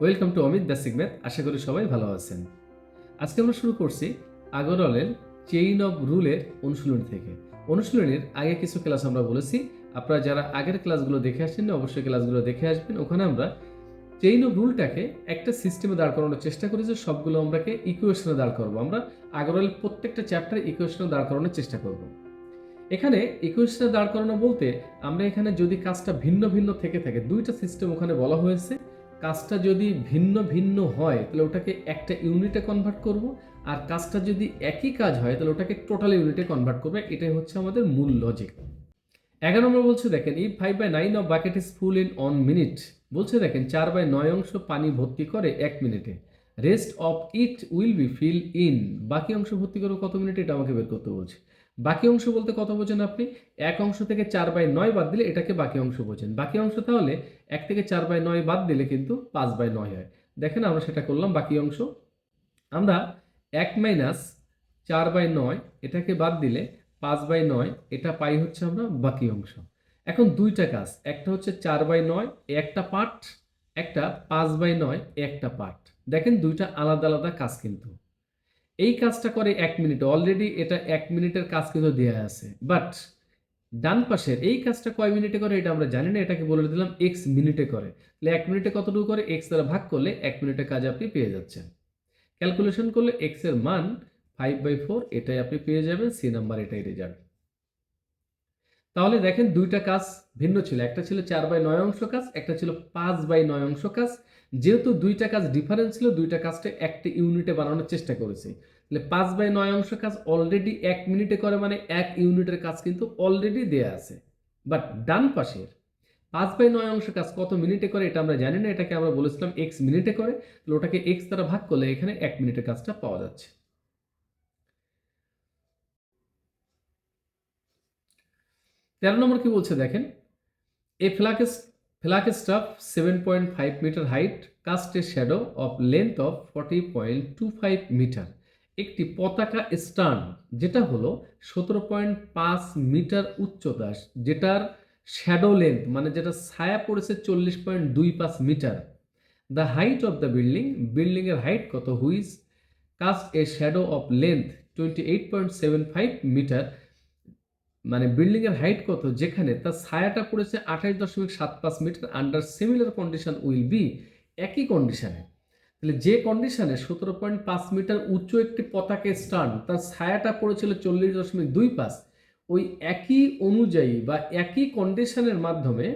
Welcome to Amit basic math. আশা করি সবাই ভালো আছেন। আজকে আমরা শুরু করছি আগরওয়ালের চেইন অফ রুলের অনুশীলনী থেকে। অনুশীলনীর আগে কিছু ক্লাস আমরা বলেছি, আপনারা যারা আগের ক্লাসগুলো দেখে আসেন অবশ্যই ক্লাসগুলো দেখে আসবেন। ওখানে আমরা চেইন অফ রুলটাকে একটা সিস্টেমে দাঁড় করানোর চেষ্টা করি যে সবগুলো আমরাকে ইকুয়েশনে দাঁড় করবো। আমরা আগরওয়ালের প্রত্যেকটা চ্যাপ্টারে ইকুয়েশনে দাঁড় করানোর চেষ্টা করব। এখানে ইকুয়েশনে দাঁড় করানো বলতে আমরা এখানে যদি কাজটা ভিন্ন ভিন্ন থেকে থাকে, দুইটা সিস্টেম ওখানে বলা হয়েছে। কাজটা যদি ভিন্ন ভিন্ন হয় তাহলে ওটাকে একটা ইউনিটে কনভার্ট করব, আর কাজটা যদি একই কাজ হয় তাহলে ওটাকে টোটাল ইউনিটে কনভার্ট করবে। এটাই হচ্ছে আমাদের মূল লজিক। 11 নম্বর বলছে দেখেন, if 5/9 of bucket is full in 1 minute. বলছে দেখেন 4/9 অংশ পানি ভর্তি করে 1 মিনিটে, rest of it will be fill in. বাকি অংশ ভর্তি করে কত মিনিটে, এটা আমাকে বের করতে বলছে। বাকি অংশ বলতে কত বোঝেন আপনি? এক অংশ থেকে 4/9 বাদ দিলে এটাকে বাকি অংশ বোঝেন। বাকি অংশ তাহলে 1 থেকে 4/9 বাদ দিলে কিন্তু 5/9 হয়। দেখেন আমরা সেটা করলাম। বাকি অংশ আমরা 1 মাইনাস 4/9 এটাকে বাদ দিলে 5/9 এটা পাই হচ্ছে আমরা বাকি অংশ। এখন দুইটা কাজ, একটা হচ্ছে 4/9 একটা পার্ট, একটা 5/9 একটা পার্ট। দেখেন দুইটা আলাদা আলাদা কাজ, কিন্তু এই কাজটা করে 1 মিনিটে। অলরেডি এটা 1 মিনিটের কাজ কিন্তু দেওয়া আছে, বাট ডান পাশের এই কাজটা কয় মিনিটে করে এটা আমরা জানি না, এটাকে বলে দিলাম এক্স মিনিটে করে। তাহলে 1 মিনিটে কতটুকু করে, এক্স দ্বারা ভাগ করলে 1 মিনিটের কাজ আপনি পেয়ে যাচ্ছেন। ক্যালকুলেশন করলে এক্স এর মান 5/4, এটাই আপনি পেয়ে যাবেন। সি নাম্বার এটাই রেজাল্ট। তাহলে দেখেন দুইটা কাজ ভিন্ন ছিল, একটা ছিল 4/9 অংশ কাজ, একটা ছিল 5/9 অংশ কাজ। যেহেতু দুইটা কাজ ডিফারেন্স ছিল, দুইটা কাজটা একটা ইউনিটে বানানোর চেষ্টা করেছি। তাহলে 5/9 অংশ কাজ অলরেডি 1 মিনিটে করে, মানে 1 ইউনিটের কাজ কিন্তু অলরেডি দেয়া আছে। বাট ডান পাশের 5/9 অংশ কাজ কত মিনিটে করে এটা আমরা জানি না, এটাকে আমরা বলেছিলাম এক্স মিনিটে করে। তাহলে ওটাকে এক্স দ্বারা ভাগ করলে এখানে 1 মিনিটের কাজটা পাওয়া যাচ্ছে। 13 নম্বর কি বলছে দেখেন, a flagstaff 7.5 metre height cast a shadow of length of 40.25 metre. একটি পতাকা স্টান্ড যেটা হলো 17.5 মিটার উচ্চতা, যেটার শ্যাডো লেন্থ মানে যেটা ছায়া পড়েছে 40.25 metre. The height of the building এর হাইট কত, whose cast a shadow of length 28.75 metre. মানে বিল্ডিং এর হাইট কত যেখানে তার ছায়াটা পড়েছে 28.75 metre, under similar condition will be. একই কন্ডিশনে, তাহলে যে কন্ডিশনে 17.5 মিটার উচ্চ একটি পতাকা স্ট্যান্ড তার ছায়াটা পড়েছিল 40.25, ওই একই অনুযায়ী বা একই কন্ডিশনের মাধ্যমে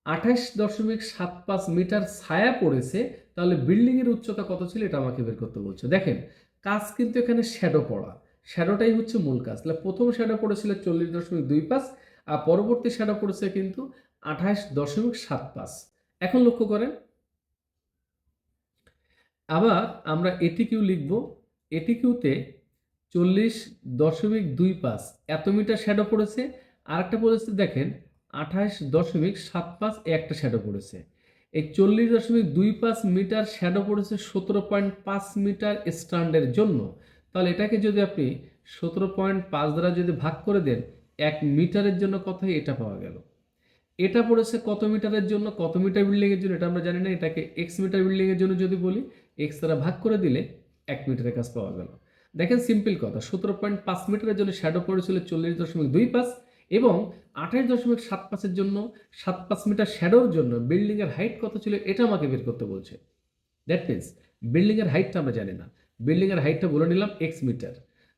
28.75 মিটার ছায়া পড়েছে, তাহলে বিল্ডিং এর উচ্চতা কত ছিল এটা আমাকে বের করতে বলছে। দেখেন কাজ কিন্তু এখানে শ্যাডো পড়া, শ্যাডোটাই হচ্ছে মূল কাজ। তাহলে প্রথম শ্যাডো পড়েছিল 40.25, আর পরবর্তী শ্যাডো পড়েছে কিন্তু 28.75। এখন লক্ষ্য করেন, আবার আমরা এটিকিউ লিখব। এটিকিউতে 40.25 এত মিটার শ্যাডো পড়েছে, আর একটা পড়েছে দেখেন 28.75 একটা শ্যাডো পড়েছে। এই 40.25 মিটার শ্যাডো পড়েছে 17.5 মিটার স্ট্যান্ডের জন্য। তাহলে এটাকে যদি আপনি 17.5 দ্বারা যদি ভাগ করে দেন, 1 মিটারের জন্য কত হয় এটা পাওয়া গেল। এটা পড়েছে কত মিটারের জন্য, কত মিটার বিল্ডিং এর জন্য এটা আমরা জানি না, এটাকে এক্স মিটার বিল্ডিং এর জন্য যদি বলি, এক্স দ্বারা ভাগ করে দিলে 1 মিটারের কাজ পাওয়া গেল। দেখেন সিম্পল কথা, 17.5 মিটারের জন্য শ্যাডো পড়েছিল 40.25, এবং 28.75 জন্য 75 মিটার শ্যাডোর জন্য বিল্ডিং এর হাইট কত ছিল এটা আমাকে বের করতে বলছে। দ্যাট মিনস বিল্ডিং এর হাইটটা আমরা জানি না, বিল্ডিং এর হাইটটা বলে নিলাম এক্স মিটার।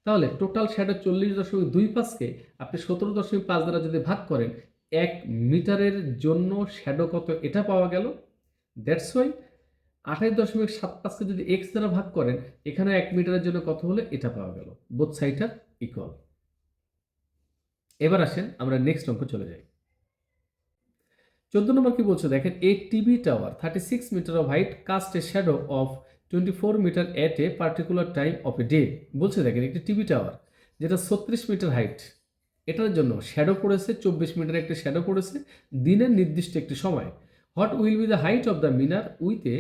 তাহলে টোটাল শ্যাডো 40.25কে আপনি 17.5 দ্বারা যদি ভাগ করেন, 1 মিটারের জন্য শ্যাডো কত এটা পাওয়া গেল। দ্যাটস ওয়াই 28.75কে যদি এক্স দ্বারা ভাগ করেন, এখানে 1 মিটারের জন্য কত হলে এটা পাওয়া গেল। বোথ সাইড আর ইকুয়াল। এবার আসেন আমরা নেক্সট অঙ্ক চলে যাই। 14 নম্বর কি বলছে দেখেন, a TV tower 36 meter of height cast a shadow of 24 meter at a particular time of a day. বলছে দেখেন একটি টিভি টাওয়ার যেটা 36 মিটার হাইট, এটার জন্য শ্যাডো পড়েছে 24 মিটার একটি শ্যাডো পড়েছে দিনের নির্দিষ্ট একটি সময়। What will be the height of the minar with a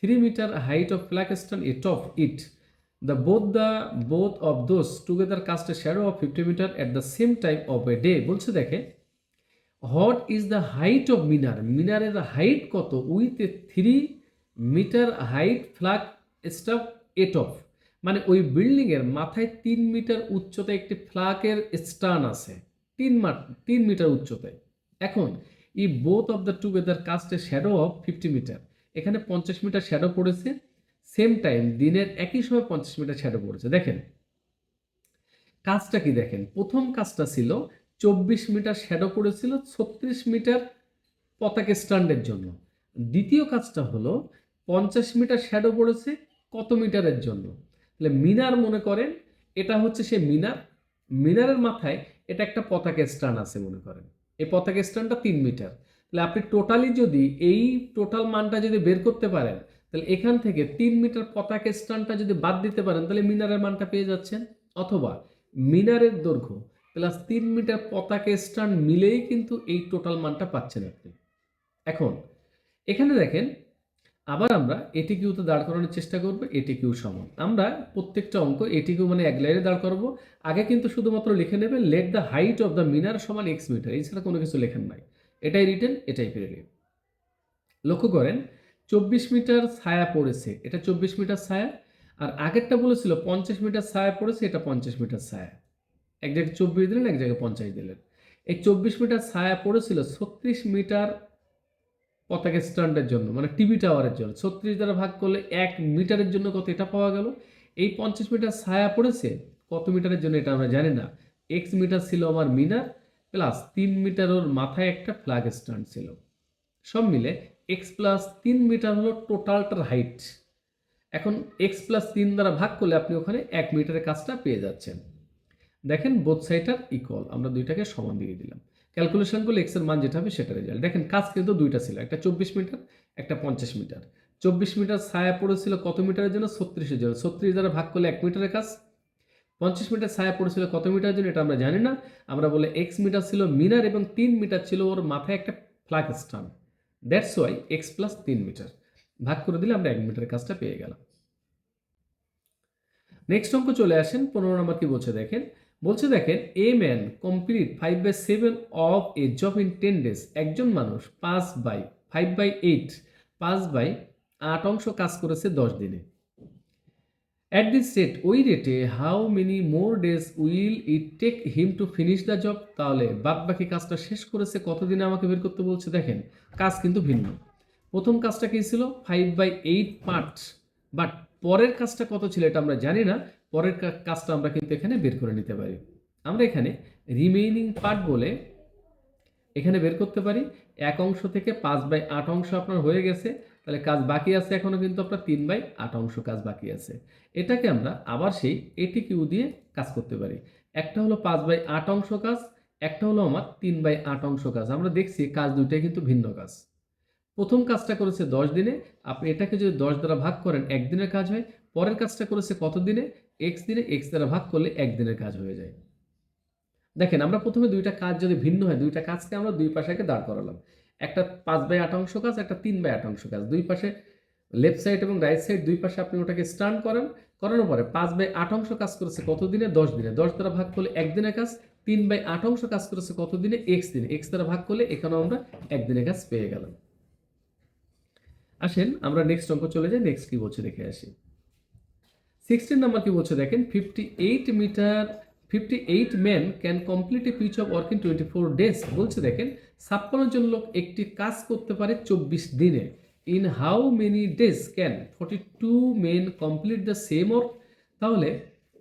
3 meter height of flagstone atop it. Both of those together cast a shadow of 50 meter at the same time of a day. বলছে দেখে what is the height of minar, মিনারের height কত with a 3 meter height flagstaff atop, মানে ওই বিল্ডিংয়ের মাথায় 3 meter উচ্চতায় একটি ফ্ল্যাগের স্টান আছে, 3 মিটার উচ্চতায়। এখন ই both of the together cast a shadow of 50 meter, এখানে 50 মিটার শ্যাডো পড়েছে, সেম টাইম দিনের একই সময় 50 মিটার শ্যাডো পড়েছে। দেখেন কাজটা কি, দেখেন প্রথম কাজটা ছিল 24 মিটার শ্যাডো পড়েছিল 36 মিটার পতাকা স্ট্যান্ডের জন্য। দ্বিতীয় কাজটা হলো 50 মিটার শ্যাডো পড়েছে কত মিটারের জন্য, তাহলে মিনার মনে করেন এটা হচ্ছে সে মিনার, মিনারের মাথায় এটা একটা পতাকা স্ট্যান্ড আছে মনে করেন, এই পতাকা স্ট্যান্ডটা 3 মিটার। তাহলে আপনি টোটালি যদি এই টোটাল মানটা যদি বের করতে পারেন, তাহলে এখান থেকে 3 মিটার পতাকা স্ট্যান্ডটা যদি বাদ দিতে পারেন, তাহলে মিনারের মানটা পেয়ে যাচ্ছেন। অথবা মিনারের দৈর্ঘ্য প্লাস 3 মিটার পতাকা স্ট্যান্ড মিলেই কিন্তু এই টোটাল মানটা পাচ্ছেন আপনি। এখন এখানে দেখেন আবার আমরা এটি কিউতে দাঁড় করানোর চেষ্টা করবো, এটি কিউ সমান। আমরা প্রত্যেকটা অঙ্ক এটি কিউ মানে এক লাইনে দাঁড় করবো। আগে কিন্তু শুধুমাত্র লিখে নেবেন let the height of the minar সমান x মিটার, এছাড়া কোনো কিছু লেখেন নাই, এটাই রিটেন, এটাই প্রিলিম। লক্ষ্য করেন 24 মিটার ছায়া পড়েছে, এটা 24 মিটার ছায়া, আর আগেরটা বলেছিল 50 মিটার ছায়া পড়েছে, এটা 50 মিটার ছায়া। এক জায়গায় 24 দিলেন, এক জায়গায় 50 দিলেন। এই 24 মিটার ছায়া পড়েছিল 36 মিটার পতাকা স্ট্যান্ডের জন্য, মানে টিভি টাওয়ারের জন্য। 36 দ্বারা ভাগ করলে 1 মিটারের জন্য কত, এটা পাওয়া গেল। এই 50 মিটার ছায়া পড়েছে কত মিটারের জন্য এটা আমরা জানি না। x মিটার ছিল আমার মিনার, প্লাস 3 মিটার ওর মাথায় একটা ফ্ল্যাগ স্ট্যান্ড ছিল, সব মিলে x প্লাস 3 মিটার হলো টোটালটার হাইট। এখন x প্লাস 3 দ্বারা ভাগ করলে আপনি ওখানে 1 মিটারের কাজটা পেয়ে যাচ্ছেন। দেখেন বোথ সাইড আর ইকুয়াল, আমরা দুইটাকে সমান দিয়ে দিলাম। ক্যালকুলেশন করলে এক্স এর মান যেটা হবে সেটা রেজাল্ট। দেখেন কাজ কিন্তু দুইটা ছিল, একটা 24 মিটার, একটা 50 মিটার। 24 মিটার ছায়া পড়েছিল কত মিটারের জন্য, 36-এর জন্য। 36 দ্বারা ভাগ করলে 1 মিটারের কাজ। 50 মিটার ছায়া পড়েছিল কত মিটারের জন্য, এটা আমরা জানি না। আমরা বলে এক্স মিটার ছিল মিনার এবং 3 মিটার ছিল ওর মাথায় একটা flag stand, that's why x plus 3 metre. ভাগ করে দিলে আমরা 1 মিটারের কাজটা পেয়ে গেলাম। নেক্সট অঙ্ক চলে আসেন, 15 নম্বর কি বলছে দেখেন। বলছে দেখেন a man complete 5/7 of A job in 10 days, একজন মানুষ 5/8 5/8 অংশ কাজ করেছে 10 দিনে। অ্যাট দিস রেট, ওই রেটে how many more days will it take him to finish the job, তাহলে বাদ বাকি কাজটা শেষ করেছে কতদিনে আমাকে বের করতে বলছে। দেখেন কাজ কিন্তু ভিন্ন। প্রথম কাজটা কি ছিল 5/8 পার্ট, বাট পরের কাজটা কত ছিল এটা আমরা জানি না। পরের কাজটা আমরা কিন্তু এখানে বের করে নিতে পারি। আমরা এখানে রিমেইনিং পার্ট বলে এখানে বের করতে পারি। 1 অংশ থেকে 5/8 অংশ আপনার হয়ে গেছে, তাহলে কাজ বাকি আছে এখনো কিন্তু আপনার 3/8 অংশ কাজ বাকি আছে। এটাকে আমরা আবার সেই এটি কিউ দিয়ে কাজ করতে পারি। একটা হলো 5/8 অংশ কাজ, একটা হলো আমার 3/8 অংশ কাজ। আমরা দেখছি কাজ দুইটাই কিন্তু ভিন্ন কাজ। প্রথম কাজটা করেছে 10 দিনে, আপনি এটাকে যদি 10 দ্বারা ভাগ করেন 1 দিনের কাজ হয়। পরের কাজটা করেছে কত দিনে, x দিনে, x দ্বারা ভাগ করলে 1 দিনের কাজ হয়ে যায়। দেখেন আমরা প্রথমে দুইটা কাজ যদি ভিন্ন হয়, দুইটা কাজকে আমরা দুই পাশে দাঁড় করালাম। একটা 5/8 অংশ কাজ, একটা 3/8 অংশ কাজ। দুই পাশে লেফট সাইড এবং রাইট সাইড দুই পাশে আপনি ওটাকে স্টার্ন করেন, করানোর পরে 5/8 অংশ কাজ করেছে কত দিনে, 10 দিনে। 10 দ্বারা ভাগ করলে 1 দিনের কাজ। 3/8 অংশ কাজ করেছে কত দিনে, x দিনে। x দ্বারা ভাগ করলে এখানেও আমরা 1 দিনের কাজ পেয়ে গেলাম। আসেন আমরা নেক্সট অঙ্ক চলে যাই। নেক্সট কি বলছে দেখে আসি। 16 নাম্বার কি বলছে দেখেন 58 men can complete a piece of work in 24 days। বলছে দেখেন 56 জন লোক একটি কাজ করতে পারে 24 দিনে। In how many days can 42 men complete the same work, তাহলে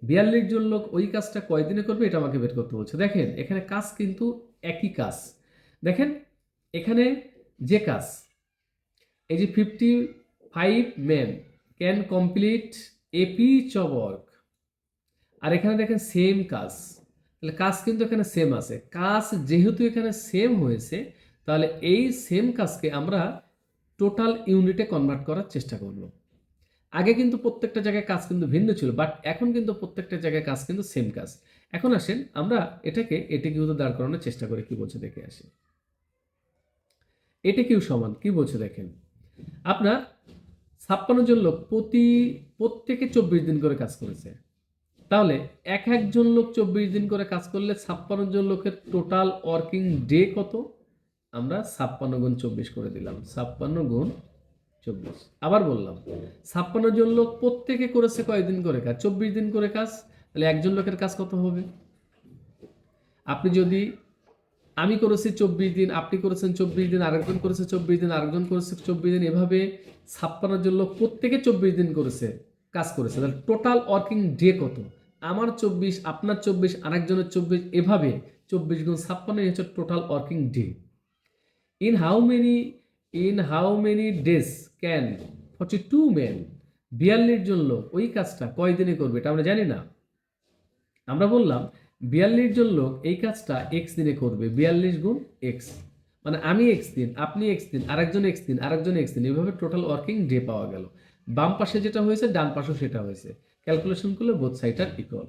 42 জন লোক ওই কাজটা কয় দিনে করবে এটা আমাকে বের করতে বলছে। দেখেন এখানে কাজ কিন্তু একই কাজ। দেখেন এখানে যে কাজ এই যে 55 men can complete a piece of work, আর এখানে দেখেন সেম কাজ, তাহলে কাজ কিন্তু এখানে সেম আছে। কাজ যেহেতু এখানে সেম হয়েছে, তাহলে এই সেম কাজকে আমরা টোটাল ইউনিটে কনভার্ট করার চেষ্টা করব। আগে কিন্তু প্রত্যেকটা জায়গায় কাজ কিন্তু ভিন্ন ছিল, বাট এখন কিন্তু প্রত্যেকটা জায়গায় কাজ কিন্তু সেম কাজ। এখন আসেন আমরা এটাকে এটি কিউতে দাঁড় করানোর চেষ্টা করে কি বলছে দেখে আসি। এটি কিউ সমান কি বলছে দেখেন, আপনার 56 জন লোক প্রত্যেকে 24 দিন করে কাজ করেছে। তাহলে একজন লোক 24 দিন করে কাজ করলে 56 জন লোকের টোটাল ওয়ার্কিং ডে কত, আমরা 56 গুণ 24 করে দিলাম। 56 গুণ 24। আবার বললাম 56 জন লোক প্রত্যেকে করেছে কয়দিন করে কাজ? 24 দিন করে কাজ। তাহলে একজন লোকের কাজ কত হবে? আপনি যদি আমি করেছি 24 দিন, আপনি করেছেন 24 দিন, আরেকজন করেছে 24 দিন, আরেকজন করেছে 24 দিন, এভাবে 56 জন লোক প্রত্যেকে 24 দিন করেছে, কাজ করেছে। তাহলে টোটাল ওয়ার্কিং ডে কত? আমার 24, আপনার 24, আরেকজনের 24, এভাবে 24 গুণ 56 হচ্ছে total working day. In how many days can 42 men, 42 জন লোক ওই কাজটা কয় দিনে করবে এটা আমরা জানি না। আমরা বললাম 42 জন লোক এই কাজটা এক্স দিনে করবে, 42 গুণ এক্স, মানে আমি এক্স দিন, আপনি এক্স দিন, আরেকজন এক্স দিন, আরেকজন এক্স দিন, এভাবে টোটাল ওয়ার্কিং ডে পাওয়া গেল। বাম পাশে যেটা হয়েছে ডান পাশেও সেটা হয়েছে, ক্যালকুলেশন করলে বোথ সাইড আর ইকুয়াল।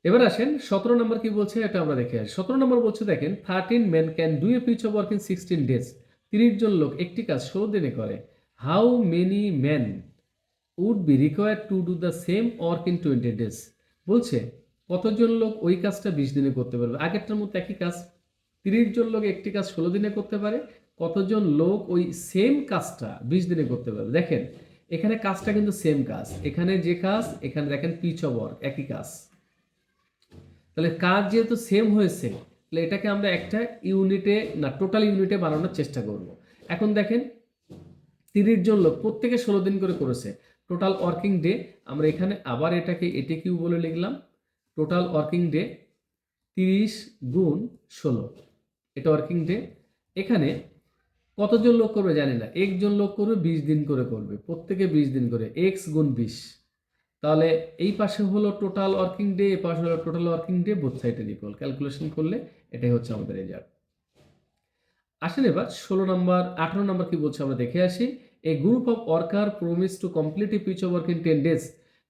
এবার আসেন 17 নম্বর কি বলছে এটা আমরা দেখে আসি। 17 নম্বর বলছে দেখেন 13 men can do a piece of work in 16 days, 30 জন লোক একটি কাজ 16 দিনে করে। How many men would be required to do the same work in 20 days? বলছে কতজন লোক ওই কাজটা 20 দিনে করতে পারবে? আগেরটার মতো একই কাজ, 30 জন লোক একটি কাজ 16 দিনে করতে পারে, কতজন লোক ওই সেম কাজটা 20 দিনে করতে পারবে? দেখেন এখানে কাজটা কিন্তু সেম কাজ, এখানে যে কাজ এখানে দেখেন পিচ অফ ওয়ার্ক একই কাজ, তাহলে কাজ যেহেতু সেম হয়েছে তাহলে এটাকে আমরা একটা ইউনিটে না টোটাল ইউনিটে বানানোর চেষ্টা করব। এখন দেখেন 30 জন লোক প্রত্যেকে 16 দিন করে করেছে, টোটাল ওয়ার্কিং ডে আমরা এখানে আবার এটাকে এটি কিউ বলে লিখলাম। টোটাল ওয়ার্কিং ডে 30 গুণ 16, এটা ওয়ার্কিং ডে। এখানে কতজন লোক করবে জানি না, একজন লোক করবে 20 দিন করে করবে, প্রত্যেকে 20 দিন করে, এক্স গুণ 20। তাহলে এই পাশে হলো টোটাল ওয়ার্কিং ডে, এই পাশে হলো টোটাল ওয়ার্কিং ডে, বোথ সাইডের ইকুয়াল। ক্যালকুলেশন করলে এটাই হচ্ছে আমাদের রেজাল্ট। আসেন এবার 16 নম্বর 18 নম্বর কি বলছে আমরা দেখে আসি। A group of worker promise to complete a piece of work in 10 days,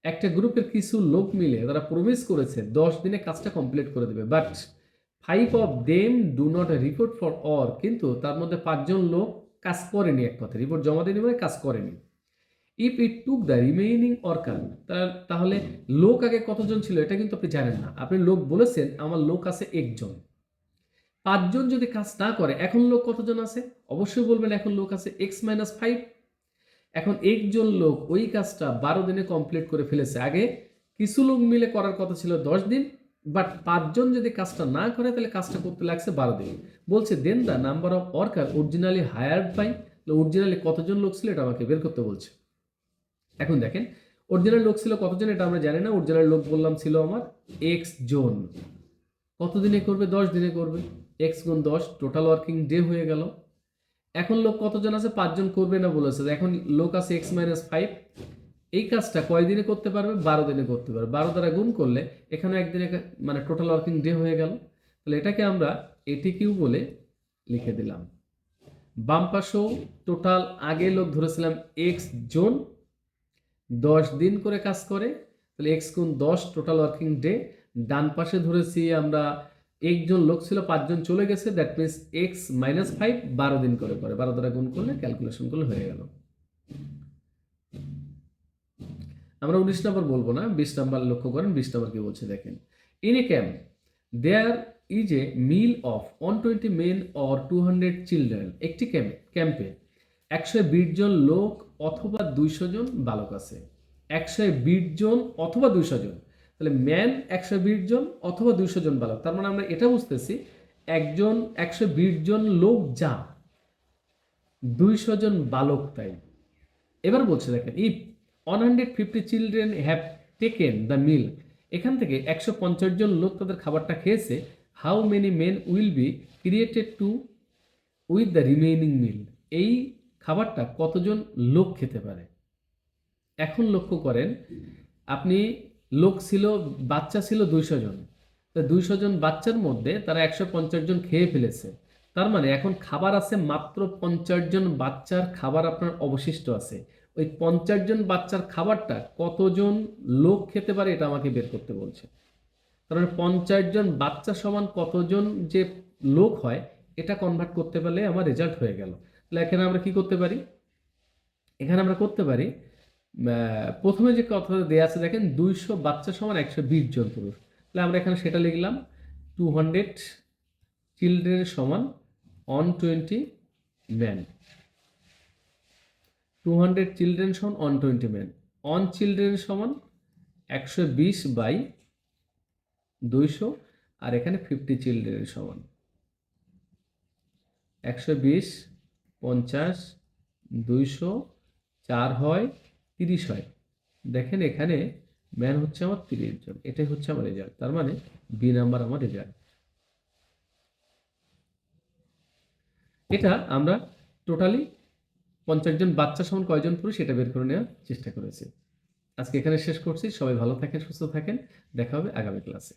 একটা গ্রুপের কিছু লোক মিলে তারা প্রমিস করেছে 10 দিনে কাজটা কমপ্লিট করে দেবে, but 5 of them do not report for work, কিন্তু তার মধ্যে 5 জন লোক কাজ করেনি, এক কথা রিপোর্ট জমা দেয়নি মানে কাজ করেনি। If it took the remaining worker, তাহলে লোক আগে কতজন ছিল এটা কিন্তু আপনি জানেন না, আপনি লোক বলেছেন আমার লোক আছে একজন, 5 জন যদি কাজ না করে এখন লোক কতজন আছে? অবশ্যই বলবেন এখন লোক আছে x-5। এখন একজন লোক ওই কাজটা 12 দিনে কমপ্লিট করে ফেলেছে, আগে কিছু লোক মিলে করার কথা ছিল 10 দিন, বাট 5 জন যদি কাজটা না করে তাহলে কাজটা করতে লাগছে 12 দিন। বলছে then the number of worker originally hired by, originally কতজন লোক ছিল এটা আমাকে বের করতে বলছে। এখন দেখেন অরিজিনাল লোক ছিল কতজন এটা আমরা জানি না, অরিজিনাল লোক বললাম ছিল আমার এক্স জন, কত দিনে করবে? 10 দিনে করবে, এক্স গুণ 10, টোটাল ওয়ার্কিং ডে হয়ে গেল। এখন লোক কতজন আছে? 5 জন করবে না বলেছে, এখন লোক আছে x-5, এই কাজটা কয় দিনে করতে পারবে? 12 দিনে করতে পারবে, 12 দ্বারা গুণ করলে এখানে একদিনে মানে টোটাল ওয়ার্কিং ডে হয়ে গেল। তাহলে এটাকে আমরা এটি কিউ বলে লিখে দিলাম। বাম পাশেও টোটাল আগে লোক ধরেছিলাম এক্স জন, 10 দিন করে কাজ করে, তাহলে এক্স গুণ 10 টোটাল ওয়ার্কিং ডে। ডান পাশে ধরেছি আমরা একজন লোক ছিল, 5 জন চলে গেছে, দ্যাট মিনস x-5 12 দিন করে 12 দ্বারা গুণ করলে ক্যালকুলেশন করলে হয়ে গেল। আমরা 19 নম্বর বলবো না, 20 নম্বর লক্ষ্য করেন। 20 নম্বর কি বলছে দেখেন। In a camp there is a meal of 120 men or 200 children, একটি ক্যাম্পে 120 জন লোক অথবা 200 জন বালক আছে। 120 জন অথবা 200 জন, তাহলে ম্যান 120 জন অথবা 200 জন বালক, তার মানে আমরা এটা বুঝতেছি একজন 120 জন লোক যা, 200 জন বালক তাই। এবার বলছে দেখেন if 150 children have taken the meal, এখান থেকে 150 জন লোক তাদের খাবারটা খেয়েছে, how many men will be created to with the remaining meal, এই খাবারটা কতজন লোক খেতে পারে? এখন লক্ষ্য করেন আপনি লোক ছিল, বাচ্চা ছিল 200 জন, তো 200 জন বাচ্চার মধ্যে তারা 150 জন খেয়ে ফেলেছে, তার মানে এখন খাবার আছে মাত্র 50 জন বাচ্চার খাবার আপনার অবশিষ্ট আছে, ওই 50 জন বাচ্চার খাবারটা কতজন লোক খেতে পারে এটা আমাকে বের করতে বলছে। তার মানে 50 জন বাচ্চা সমান কতজন যে লোক হয় এটা কনভার্ট করতে পারলে আমার রেজাল্ট হয়ে গেল। তাহলে এখানে আমরা কি করতে পারি? এখানে আমরা করতে পারি প্রথমে যে কথাটা দেওয়া আছে দেখেন 200 বাচ্চা সমান 120 জন পুরুষ, তাহলে আমরা এখানে সেটা লিখলাম 200 চিলড্রেন সমান 120 ম্যান। 200 চিলড্রেন সমান 120 ম্যান। অন চিলড্রেন সমান 120/200, আর এখানে 50 চিলড্রেন সমান 120, 50, 200, 4 হয় 30 হয়। দেখেন এখানে ম্যান হচ্ছে আমার 30 জন, এটাই হচ্ছে আমার রেজাল্ট। তার মানে বি নাম্বার আমার রেজাল্ট। এটা আমরা টোটালি 50 জন বাচ্চা সমান কয়জন পুরুষ এটা বের করে নেওয়ার চেষ্টা করেছি। আজকে এখানে শেষ করছি। সবাই ভালো থাকেন, সুস্থ থাকেন। দেখা হবে আগামী ক্লাসে।